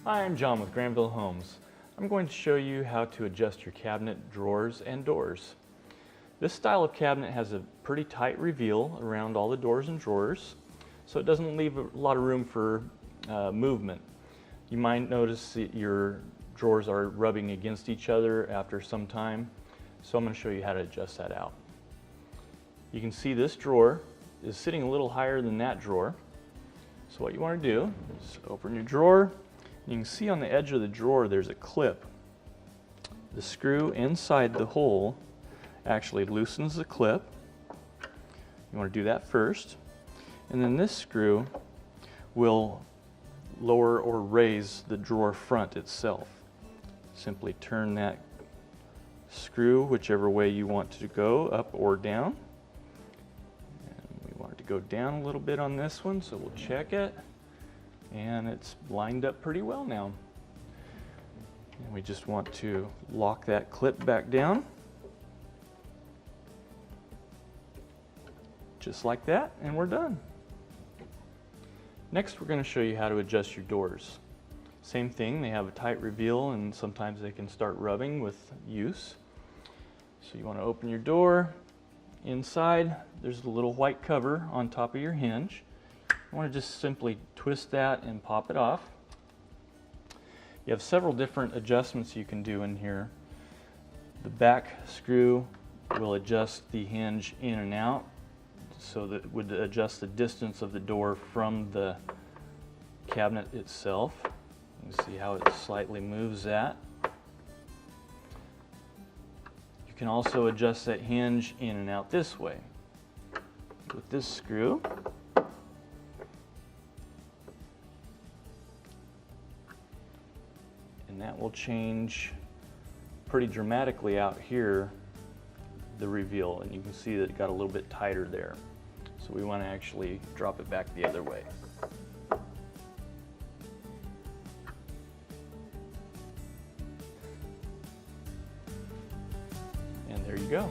Hi, I'm John with Granville Homes. I'm going to show you how to adjust your cabinet drawers and doors. This style of cabinet has a pretty tight reveal around all the doors and drawers, so it doesn't leave a lot of room for movement. You might notice that your drawers are rubbing against each other after some time, so I'm going to show you how to adjust that out. You can see this drawer is sitting a little higher than that drawer. So what you want to do is open your drawer. You can see on the edge of the drawer there's a clip. The screw inside the hole actually loosens the clip. You want to do that first. And then this screw will lower or raise the drawer front itself. Simply turn that screw whichever way you want to go, up or down. And we want it to go down a little bit on this one, so we'll check it. And it's lined up pretty well now. And we just want to lock that clip back down. Just like that, and we're done. Next, we're going to show you how to adjust your doors. Same thing, they have a tight reveal and sometimes they can start rubbing with use. So you want to open your door. Inside, there's a little white cover on top of your hinge. You want to just simply twist that and pop it off. You have several different adjustments you can do in here. The back screw will adjust the hinge in and out, so that it would adjust the distance of the door from the cabinet itself. You can see how it slightly moves that. You can also adjust that hinge in and out this way with this screw. And that will change pretty dramatically out here, the reveal, and you can see that it got a little bit tighter there. So we want to actually drop it back the other way. And there you go.